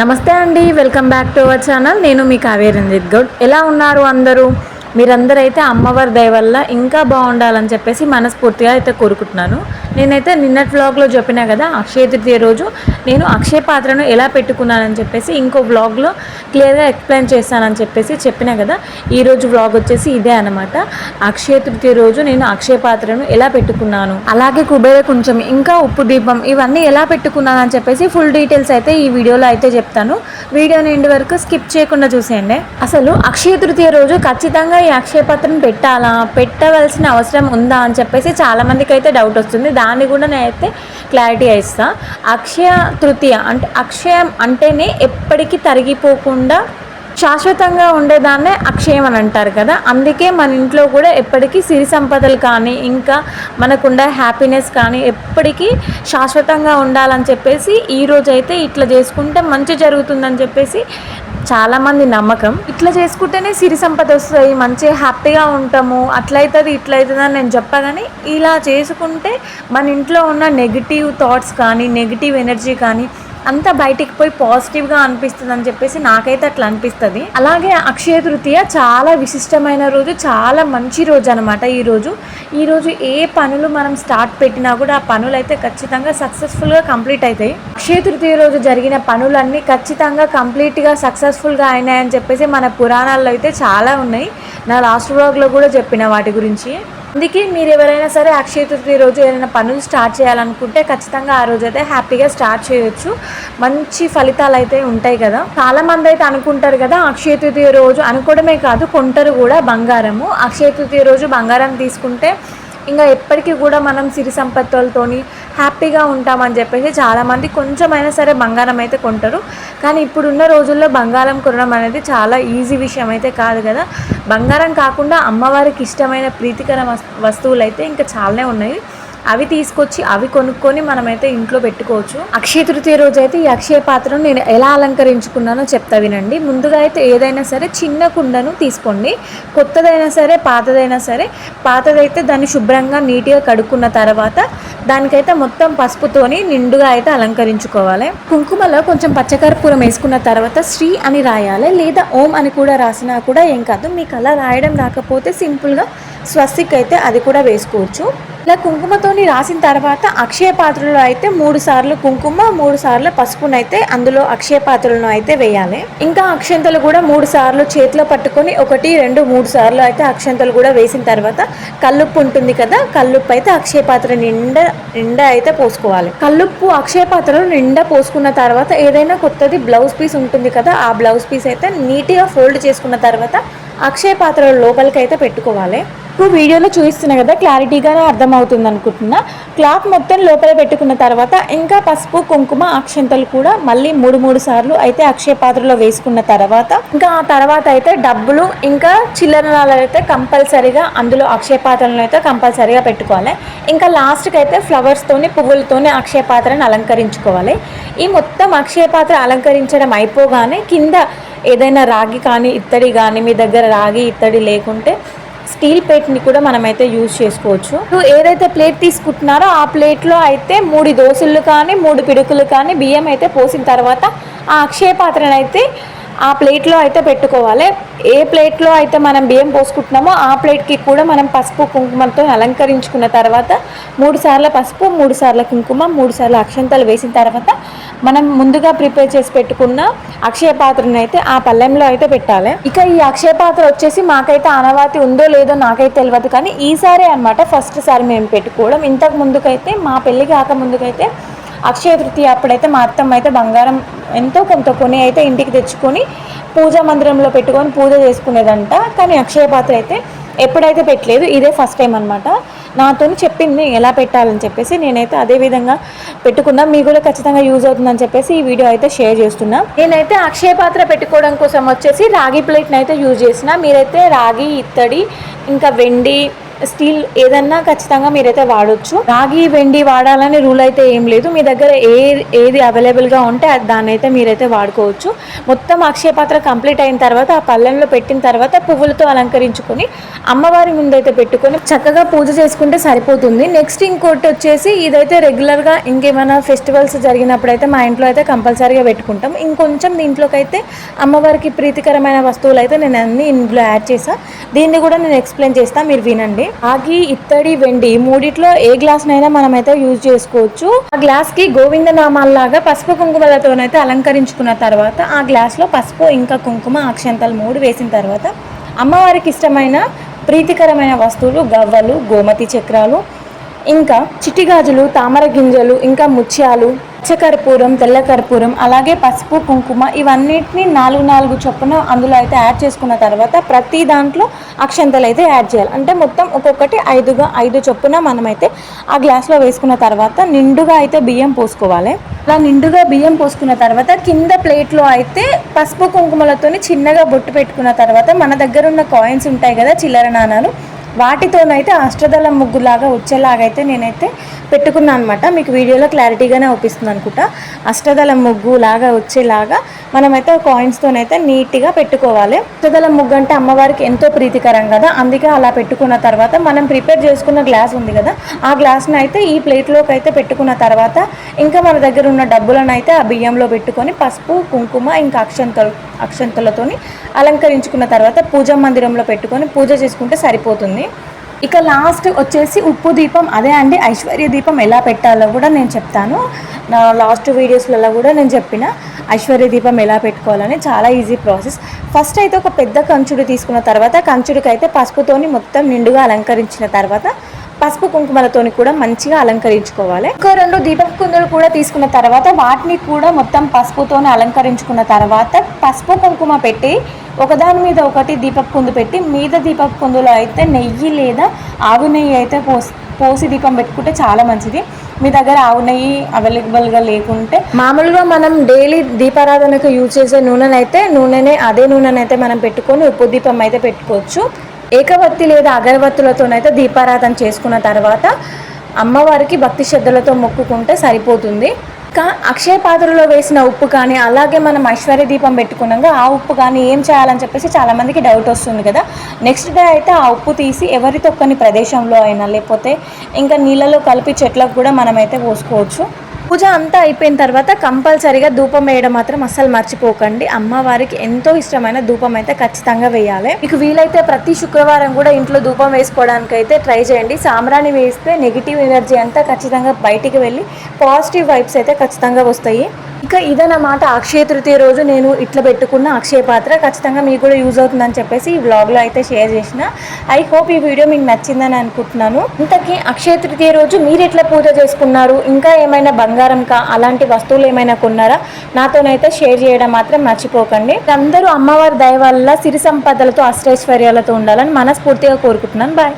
నమస్తే అండి, welcome back to our channel. నేను మీ కావ్య రంజిత్ గౌడ్. ఎలా ఉన్నారు అందరూ? మీరందరూ అయితే అమ్మవారి దయ వల్ల ఇంకా బాగుండాలని చెప్పేసి మనస్ఫూర్తిగా అయితే కోరుకుంటున్నాను. నేనైతే నిన్నటి వ్లాగ్లో చెప్పినా కదా, అక్షయ తృతీయ రోజు నేను అక్షయ పాత్రను ఎలా పెట్టుకున్నానని చెప్పేసి ఇంకో వ్లాగ్లో క్లియర్గా ఎక్స్ప్లెయిన్ చేస్తానని చెప్పేసి చెప్పినా కదా. ఈరోజు వ్లాగ్ వచ్చేసి ఇదే అనమాట. అక్షయ తృతీయ రోజు నేను అక్షయ పాత్రను ఎలా పెట్టుకున్నాను, అలాగే కుబేర కొంచెం ఇంకా ఉప్పు దీపం ఇవన్నీ ఎలా పెట్టుకున్నాను అని చెప్పేసి ఫుల్ డీటెయిల్స్ అయితే ఈ వీడియోలో అయితే చెప్తాను. వీడియోని ఎండ్ వరకు స్కిప్ చేయకుండా చూసేయండి. అసలు అక్షయ తృతీయ రోజు ఖచ్చితంగా ఈ అక్షయ పాత్రను పెట్టాలా, పెట్టవలసిన అవసరం ఉందా అని చెప్పేసి చాలామందికి అయితే డౌట్ వస్తుంది. దాన్ని కూడా నేనైతే క్లారిటీ ఇస్తాను. అక్షయ తృతీయ అంటే అక్షయం అంటేనే ఎప్పటికీ తరిగిపోకుండా శాశ్వతంగా ఉండేదాన్నే అక్షయం అని అంటారు కదా. అందుకే మన ఇంట్లో కూడా ఎప్పటికీ సిరి సంపదలు కానీ ఇంకా మనకుండే హ్యాపీనెస్ కానీ ఎప్పటికీ శాశ్వతంగా ఉండాలని చెప్పేసి ఈరోజు అయితే ఇట్లా చేసుకుంటే మంచి జరుగుతుందని చెప్పేసి చాలామంది నమ్మకం. ఇట్లా చేసుకుంటేనే సిరి సంపద వస్తుంది, మంచిగా హ్యాపీగా ఉంటాము, అట్లయితుంది ఇట్లయితుంది అని నేను చెప్పగానే ఇలా చేసుకుంటే మన ఇంట్లో ఉన్న నెగిటివ్ థాట్స్ కానీ నెగిటివ్ ఎనర్జీ కానీ అంతా బయటికి పోయి పాజిటివ్గా అనిపిస్తుంది అని చెప్పేసి నాకైతే అట్లా అనిపిస్తుంది. అలాగే అక్షయ తృతీయ చాలా విశిష్టమైన రోజు, చాలా మంచి రోజు అనమాట. ఈరోజు ఏ పనులు మనం స్టార్ట్ పెట్టినా కూడా ఆ పనులు అయితే ఖచ్చితంగా సక్సెస్ఫుల్గా కంప్లీట్ అవుతాయి. అక్షయ తృతీయ రోజు జరిగిన పనులన్నీ ఖచ్చితంగా కంప్లీట్గా సక్సెస్ఫుల్గా అయినాయని చెప్పేసి మన పురాణాల్లో అయితే చాలా ఉన్నాయి. నా లాస్ట్ వ్లాగ్లో కూడా చెప్పిన వాటి గురించి. అందుకే మీరు ఎవరైనా సరే అక్షయ తృతీయ రోజు ఏదైనా పనులు స్టార్ట్ చేయాలనుకుంటే ఖచ్చితంగా ఆ రోజు అయితే హ్యాపీగా స్టార్ట్ చేయొచ్చు. మంచి ఫలితాలు అయితే ఉంటాయి కదా. చాలామంది అయితే అనుకుంటారు కదా అక్షయ తృతీయ రోజు, అనుకోవడమే కాదు కొంటారు కూడా బంగారము. అక్షయ తృతీయ రోజు బంగారం తీసుకుంటే ఇంకా ఎప్పటికీ కూడా మనం సిరి సంపత్తులతోని హ్యాపీగా ఉంటామని చెప్పేసి చాలామంది కొంచెమైనా సరే బంగారం అయితే కొంటారు. కానీ ఇప్పుడున్న రోజుల్లో బంగారం కొనడం అనేది చాలా ఈజీ విషయం అయితే కాదు కదా. బంగారం కాకుండా అమ్మవారికి ఇష్టమైన ప్రీతికర వస్తువులు అయితే ఇంకా చాలానే ఉన్నాయి. అవి తీసుకొచ్చి అవి కొనుక్కొని మనమైతే ఇంట్లో పెట్టుకోవచ్చు. అక్షయ తృతీయ రోజు అయితే ఈ అక్షయ పాత్రను నేను ఎలా అలంకరించుకున్నానో చెప్తా వినండి. ముందుగా అయితే ఏదైనా సరే చిన్న కుండను తీసుకోండి. కొత్తదైనా సరే పాతదైనా సరే, పాతదైతే దాన్ని శుభ్రంగా నీట్గా కడుక్కున్న తర్వాత దానికైతే మొత్తం పసుపుతోని నిండుగా అయితే అలంకరించుకోవాలి. కుంకుమలో కొంచెం పచ్చకర్పూరం వేసుకున్న తర్వాత శ్రీ అని రాయాలి, లేదా ఓం అని కూడా రాసినా కూడా ఏం కాదు. మీకు అలా రాయడం రాకపోతే సింపుల్గా స్వస్తిక్ అయితే అది కూడా వేసుకోవచ్చు. ఇలా కుంకుమతోని రాసిన తర్వాత అక్షయ పాత్రలో అయితే 3 సార్లు కుంకుమ 3 సార్లు పసుపునైతే అందులో అక్షయ పాత్రలను అయితే వేయాలి. ఇంకా అక్షంతలు కూడా 3 సార్లు చేతిలో పట్టుకొని 1 2 3 సార్లు అయితే అక్షంతలు కూడా వేసిన తర్వాత కల్లుప్పు ఉంటుంది కదా, కల్లుప్పు అయితే అక్షయ పాత్ర నిండా అయితే పోసుకోవాలి. కల్లుప్పు అక్షయ పాత్రలో నిండా పోసుకున్న తర్వాత ఏదైనా కొత్తది బ్లౌజ్ పీస్ ఉంటుంది కదా, ఆ బ్లౌజ్ పీస్ అయితే నీట్గా ఫోల్డ్ చేసుకున్న తర్వాత అక్షయ పాత్ర లోపలికి అయితే పెట్టుకోవాలి. ఇప్పుడు వీడియోలో చూపిస్తున్నా కదా, క్లారిటీగానే అర్థమవుతుంది అనుకుంటున్నా. క్లాత్ మొత్తం లోపల పెట్టుకున్న తర్వాత ఇంకా పసుపు కుంకుమ అక్షంతలు కూడా మళ్ళీ 3 సార్లు అయితే అక్షయ పాత్రలో వేసుకున్న తర్వాత ఇంకా ఆ తర్వాత అయితే డబ్బులు ఇంకా చిల్లరనాలు అయితే కంపల్సరీగా అందులో అక్షయ పాత్రలను అయితే కంపల్సరీగా పెట్టుకోవాలి. ఇంకా లాస్ట్కి అయితే ఫ్లవర్స్తోని పువ్వులతోని అక్షయ పాత్రను అలంకరించుకోవాలి. ఈ మొత్తం అక్షయ పాత్ర అలంకరించడం అయిపోగానే కింద ఏదైనా రాగి కానీ ఇత్తడి కానీ, మీ దగ్గర రాగి ఇత్తడి లేకుంటే స్టీల్ ప్లేట్ని కూడా మనమైతే యూజ్ చేసుకోవచ్చు. ఏదైతే ప్లేట్ తీసుకుంటున్నారో ఆ ప్లేట్లో అయితే 3 దోశలు కానీ 3 పిడుకులు కానీ బియ్యం అయితే పోసిన తర్వాత ఆ అక్షయ పాత్రను అయితే ఆ ప్లేట్లో అయితే పెట్టుకోవాలి. ఏ ప్లేట్లో అయితే మనం బియ్యం పోసుకుంటున్నామో ఆ ప్లేట్కి కూడా మనం పసుపు కుంకుమతో అలంకరించుకున్న తర్వాత 3 సార్లు పసుపు 3 సార్లు కుంకుమ 3 సార్లు అక్షంతలు వేసిన తర్వాత మనం ముందుగా ప్రిపేర్ చేసి పెట్టుకున్న అక్షయ పాత్రను అయితే ఆ పళ్ళెంలో అయితే పెట్టాలి. ఇక ఈ అక్షయ పాత్ర వచ్చేసి మాకైతే ఆనవాతి ఉందో లేదో నాకైతే తెలియదు, కానీ ఈసారి అనమాట ఫస్ట్ సారి మేము పెట్టుకోవడం. ఇంతకు ముందుకైతే మా పెళ్ళి కాక ముందుకైతే అక్షయ తృతీయ అప్పుడైతే మా అత్తమ్మ అయితే బంగారం ఎంతో కొంత కొని అయితే ఇంటికి తెచ్చుకొని పూజా మందిరంలో పెట్టుకొని పూజ చేసుకునేదంట. కానీ అక్షయ పాత్ర అయితే ఎప్పుడైతే పెట్టలేదు, ఇదే ఫస్ట్ టైం అనమాట. నాతో చెప్పింది ఎలా పెట్టాలని చెప్పేసి నేనైతే అదే విధంగా పెట్టుకున్నా. మీకు కూడా ఖచ్చితంగా యూజ్ అవుతుందని చెప్పేసి ఈ వీడియో అయితే షేర్ చేస్తున్నా. నేనైతే అక్షయ పాత్ర పెట్టుకోవడం కోసం వచ్చేసి రాగి ప్లేట్ని అయితే యూజ్ చేసిన. మీరైతే రాగి ఇత్తడి ఇంకా వెండి స్టీల్ ఏదన్నా ఖచ్చితంగా మీరైతే వాడొచ్చు. రాగి వెండి వాడాలని రూల్ అయితే ఏం లేదు. మీ దగ్గర ఏది అవైలబుల్గా ఉంటే దాన్ని అయితే మీరైతే వాడుకోవచ్చు. మొత్తం అక్షయ పాత్ర కంప్లీట్ అయిన తర్వాత ఆ పళ్ళెంలో పెట్టిన తర్వాత పువ్వులతో అలంకరించుకొని అమ్మవారి ముందైతే పెట్టుకొని చక్కగా పూజ చేసుకుంటే సరిపోతుంది. నెక్స్ట్ ఇంకోటి వచ్చేసి ఇదైతే రెగ్యులర్గా ఇంకేమైనా ఫెస్టివల్స్ జరిగినప్పుడు అయితే మా ఇంట్లో అయితే కంపల్సరీగా పెట్టుకుంటాం. ఇంకొంచెం దీంట్లోకి అయితే అమ్మవారికి ప్రీతికరమైన వస్తువులు అయితే నేను అన్ని ఇందులో యాడ్ చేసా. దీన్ని కూడా నేను ఎక్స్ప్లెయిన్ చేస్తాను, మీరు వినండి. రాగి, ఇత్తడి, వెండి మూడిట్లో ఏ గ్లాస్నైనా మనమైతే యూజ్ చేసుకోవచ్చు. ఆ గ్లాస్కి గోవింద నామాల్లాగా పసుపు కుంకుమలతోనైతే అలంకరించుకున్న తర్వాత ఆ గ్లాస్లో పసుపు ఇంకా కుంకుమ అక్షంతలు 3 వేసిన తర్వాత అమ్మవారికి ఇష్టమైన ప్రీతికరమైన వస్తువులు గవ్వలు, గోమతి చక్రాలు, ఇంకా చిట్టిగాజులు, తామర గింజలు, ఇంకా ముత్యాలు, పచ్చకర్పూరం, తెల్ల కర్పూరం, అలాగే పసుపు కుంకుమ ఇవన్నిటిని 4 చొప్పున అందులో అయితే యాడ్ చేసుకున్న తర్వాత ప్రతి దాంట్లో అక్షంతలు అయితే యాడ్ చేయాలి. అంటే మొత్తం ఒక్కొక్కటి 5 చొప్పున మనమైతే ఆ గ్లాస్లో వేసుకున్న తర్వాత నిండుగా అయితే బియ్యం పోసుకోవాలి. అలా నిండుగా బియ్యం పోసుకున్న తర్వాత కింద ప్లేట్లో అయితే పసుపు కుంకుమలతోని చిన్నగా బొట్టు పెట్టుకున్న తర్వాత మన దగ్గర ఉన్న కాయిన్స్ ఉంటాయి కదా, చిల్లర నాణాలు, వాటితోనైతే అష్టదళం ముగ్గులాగా వచ్చేలాగైతే నేనైతే పెట్టుకున్నాను అనమాట. మీకు వీడియోలో క్లారిటీగానే అవుపిస్తుంది అనుకుంటా. అష్టదళం ముగ్గు లాగా వచ్చేలాగా మనమైతే కాయిన్స్తోనైతే నీట్గా పెట్టుకోవాలి. అష్టదళం ముగ్గు అంటే అమ్మవారికి ఎంతో ప్రీతికరం కదా, అందుకే అలా పెట్టుకున్న తర్వాత మనం ప్రిపేర్ చేసుకున్న గ్లాస్ ఉంది కదా, ఆ గ్లాస్ని అయితే ఈ ప్లేట్లోకి అయితే పెట్టుకున్న తర్వాత ఇంకా మన దగ్గర ఉన్న డబ్బులను అయితే ఆ బియ్యంలో పెట్టుకొని పసుపు కుంకుమ ఇంకా అక్షంతలతోని అలంకరించుకున్న తర్వాత పూజా మందిరంలో పెట్టుకొని పూజ చేసుకుంటే సరిపోతుంది. ఇక లాస్ట్ వచ్చేసి ఉప్పు దీపం, అదే అండి ఐశ్వర్య దీపం ఎలా పెట్టాలో కూడా నేను చెప్తాను. నా లాస్ట్ వీడియోస్లలో కూడా నేను చెప్పిన ఐశ్వర్య దీపం ఎలా పెట్టుకోవాలని చాలా ఈజీ ప్రాసెస్. ఫస్ట్ అయితే ఒక పెద్ద కంచుడు తీసుకున్న తర్వాత కంచుడికి అయితే పసుపుతోని మొత్తం నిండుగా అలంకరించిన తర్వాత పసుపు కుంకుమలతోని కూడా మంచిగా అలంకరించుకోవాలి. ఇంకో 2 దీపపు కుందులు కూడా తీసుకున్న తర్వాత వాటిని కూడా మొత్తం పసుపుతోని అలంకరించుకున్న తర్వాత పసుపు కుంకుమ పెట్టి ఒకదాని మీద ఒకటి దీపపు కుందు పెట్టి మీద దీపపు కుందులో అయితే నెయ్యి లేదా ఆవు నెయ్యి అయితే పోసి దీపం పెట్టుకుంటే చాలా మంచిది. మీ దగ్గర ఆవు నెయ్యి అవైలబుల్గా లేకుంటే మామూలుగా మనం డైలీ దీపారాధనకు యూజ్ చేసే అదే నూనెనైతే మనం పెట్టుకొని ఉప్పు దీపం అయితే పెట్టుకోవచ్చు. ఏకవత్తి లేదా అగరవత్తులతోనైతే దీపారాధన చేసుకున్న తర్వాత అమ్మవారికి భక్తి శ్రద్ధలతో మొక్కుకుంటే సరిపోతుంది. ఇంకా అక్షయ పాత్రలో వేసిన ఉప్పు కానీ అలాగే మనం ఐశ్వర్య దీపం పెట్టుకున్నాక ఆ ఉప్పు కానీ ఏం చేయాలని చెప్పేసి చాలామందికి డౌట్ వస్తుంది కదా. నెక్స్ట్ డే అయితే ఆ ఉప్పు తీసి ఎవరి తొక్కని ప్రదేశంలో అయినా లేకపోతే ఇంకా నీళ్ళలో కలిపి చెట్లకు కూడా మనమైతే పోసుకోవచ్చు. పూజ అంతా అయిపోయిన తర్వాత కంపల్సరీగా ధూపం వేయడం మాత్రం అస్సలు మర్చిపోకండి. అమ్మవారికి ఎంతో ఇష్టమైన ధూపం అయితే ఖచ్చితంగా వేయాలి. మీకు వీలైతే ప్రతి శుక్రవారం కూడా ఇంట్లో ధూపం వేసుకోవడానికి అయితే ట్రై చేయండి. సాంబ్రాణి వేస్తే నెగిటివ్ ఎనర్జీ అంతా ఖచ్చితంగా బయటికి వెళ్ళి పాజిటివ్ వైబ్స్ అయితే ఖచ్చితంగా వస్తాయి. ఇక ఇదన్నమాట అక్షయ తృతీయ రోజు నేను ఇట్లా పెట్టుకున్న అక్షయ పాత్ర. ఖచ్చితంగా మీకు కూడా యూజ్ అవుతుందని చెప్పేసి ఈ వ్లాగ్లో అయితే షేర్ చేసిన. ఐ హోప్ ఈ వీడియో మీకు నచ్చిందని అనుకుంటున్నాను. ఇంతకీ అక్షయ తృతీయ రోజు మీరు ఎట్లా పూజ చేసుకున్నారు, ఇంకా ఏమైనా బంగారం అలాంటి వస్తువులు ఏమైనా కొన్నారా, నాతోనైతే షేర్ చేయడం మాత్రం మర్చిపోకండి. అందరూ అమ్మవారి దయ వల్ల సిరి సంపదలతో అష్టైశ్వర్యాలతో ఉండాలని మనస్ఫూర్తిగా కోరుకుంటున్నాను. బాయ్.